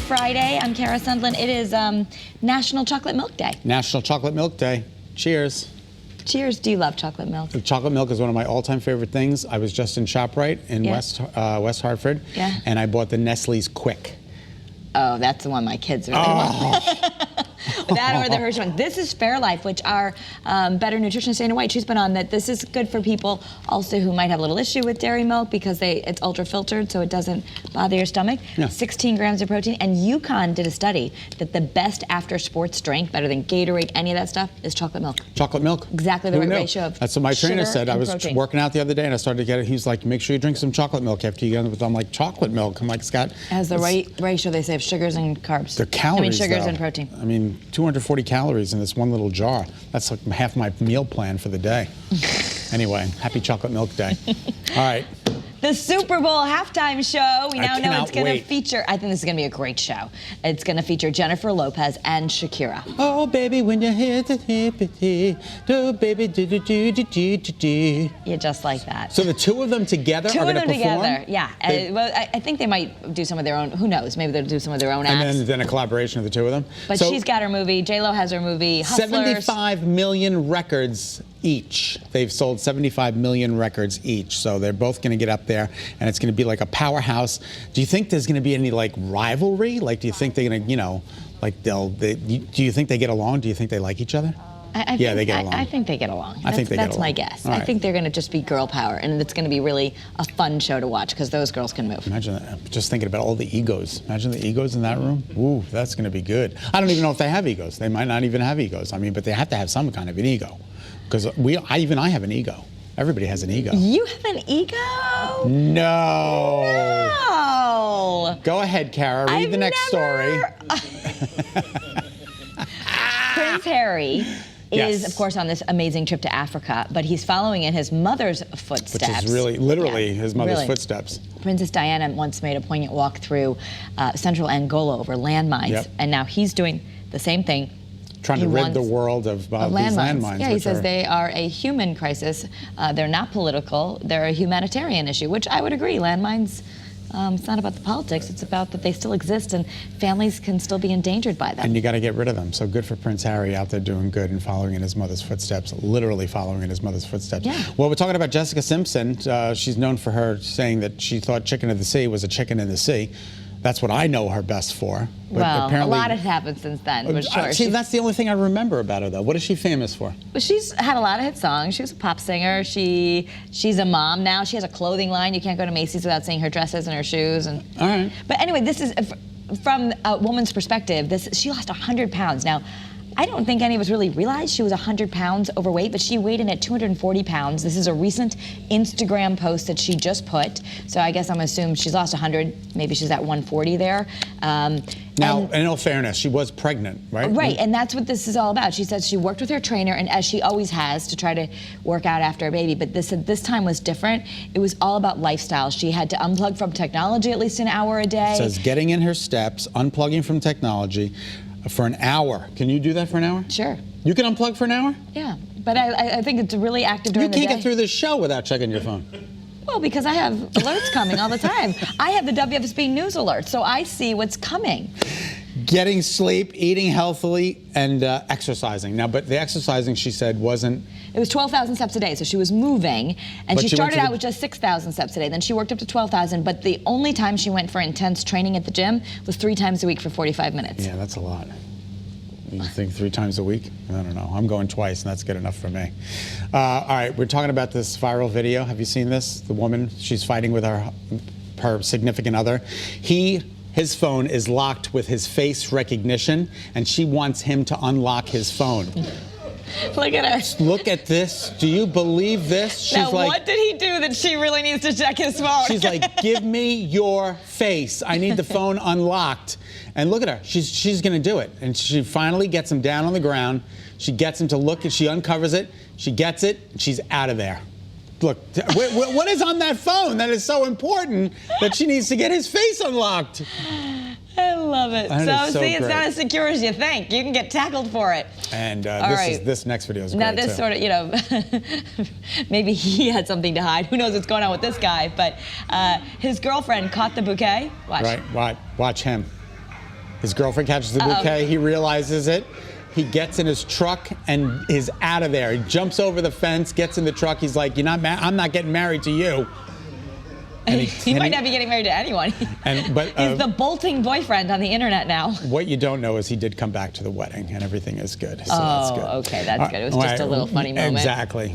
Friday. I'm Kara Sundlin. It is National Chocolate Milk Day. National Chocolate Milk Day. Cheers. Cheers. Do you love chocolate milk? Chocolate milk is one of my all-time favorite things. I was just in ShopRite in West Hartford, and I bought the Nestle's Quick. Oh, that's the one my kids really want. That or the Hershey one. This is Fairlife, which our better nutritionist Dana White, she's been on that this is good for people also who might have a little issue with dairy milk because it's ultra filtered, so it doesn't bother your stomach. Yeah. 16 grams of protein. And UConn did a study that the best after sports drink, better than Gatorade, any of that stuff, is chocolate milk. Chocolate milk? Exactly the right ratio of That's what my trainer said. I was protein. Working out the other day and I started to get it. He's like, make sure you drink some chocolate milk after you get it. I'm like, chocolate milk? I'm like, Scott. It has the right ratio, they say, of sugars and carbs. The calories, sugars and protein. 240 calories in this one little jar. That's like half my meal plan for the day. Anyway, happy Chocolate Milk Day. All right. The Super Bowl halftime show. We now know it's going to feature, I think this is going to be a great show. It's going to feature Jennifer Lopez and Shakira. Oh, baby, when you hear the hippity, do baby, do. Yeah, just like that. So the two of them together are going to perform? Together, yeah. Well, I think they might do some of their own, who knows, maybe they'll do some of their own acts. And then a collaboration of the two of them. But she's got her movie, J-Lo has her movie, Hustlers. 75 million records each. They've sold 75 million records each. So they're both going to get up there, and it's going to be like a powerhouse. Do you think there's going to be any like rivalry? Like, do you think they're going to, like do you think they get along? Do you think they like each other? They get along. I think they get along. That's my guess. Right. I think they're going to just be girl power, and it's going to be really a fun show to watch because those girls can move. Imagine that. Just thinking about all the egos. Imagine the egos in that room. Ooh, that's going to be good. I don't even know if they have egos. They might not even have egos. I mean, but they have to have some kind of an ego. Because I have an ego. Everybody has an ego. You have an ego? No. No. Go ahead, Kara. Read the next story. Prince Harry is, of course, on this amazing trip to Africa, but he's following in his mother's footsteps. Which is really, literally, his mother's footsteps. Princess Diana once made a poignant walk through central Angola over landmines, and now he's doing the same thing. Trying to rid the world of these landmines. Yeah, he says they are a human crisis. They're not political. They're a humanitarian issue, which I would agree. Landmines, it's not about the politics. It's about that they still exist and families can still be endangered by them. And you got to get rid of them. So good for Prince Harry out there doing good and following in his mother's footsteps, literally following in his mother's footsteps. Yeah. Well, we're talking about Jessica Simpson. She's known for her saying that she thought Chicken of the Sea was a chicken in the sea. That's what I know her best for. But well, apparently, a lot has happened since then, for sure. See, that's the only thing I remember about her, though. What is she famous for? Well, she's had a lot of hit songs. She was a pop singer. She's a mom now. She has a clothing line. You can't go to Macy's without seeing her dresses and her shoes. And all right. But anyway, this is from a woman's perspective. She lost 100 pounds. Now, I don't think any of us really realized she was 100 pounds overweight, but she weighed in at 240 pounds. This is a recent Instagram post that she just put. So I guess I'm assuming she's lost 100. Maybe she's at 140 there. Now, in all fairness, she was pregnant, right? Right, and that's what this is all about. She says she worked with her trainer, and as she always has, to try to work out after a baby. But this time was different. It was all about lifestyle. She had to unplug from technology at least an hour a day. It says getting in her steps, unplugging from technology, for an hour. Can you do that for an hour? Sure. You can unplug for an hour? Yeah, but I think it's really active during the day. You can't get through this show without checking your phone. Well, because I have alerts coming all the time. I have the WFSB News alert, so I see what's coming. Getting sleep, eating healthily, and exercising. Now, but the exercising, she said, wasn't... It was 12,000 steps a day, so she was moving, and she started out with just 6,000 steps a day. Then she worked up to 12,000, but the only time she went for intense training at the gym was 3 times a week for 45 minutes. Yeah, that's a lot. You think 3 times a week? I don't know. I'm going twice, and that's good enough for me. All right, we're talking about this viral video. Have you seen this? The woman, she's fighting with her significant other. His phone is locked with his face recognition, and she wants him to unlock his phone. Look at her. Look at this. Do you believe this? She's now, like, what did he do that she really needs to check his phone? She's like, give me your face. I need the phone unlocked. And look at her. She's going to do it. And she finally gets him down on the ground. She gets him to look, and she uncovers it. She gets it, and she's out of there. Look, what is on that phone that is so important that she needs to get his face unlocked? I love it. So see, it's great. not as secure as you think. You can get tackled for it. And this next video is great, now this sort of, maybe he had something to hide. Who knows what's going on with this guy? But his girlfriend caught the bouquet. Watch. Right. Watch him. His girlfriend catches the bouquet. He realizes it. He gets in his truck and is out of there. He jumps over the fence, gets in the truck. He's like, I'm not getting married to you. And he might not be getting married to anyone. But he's the bolting boyfriend on the internet now. What you don't know is he did come back to the wedding, and everything is good. So that's good. Okay, that's good. It was just a little funny moment. Exactly.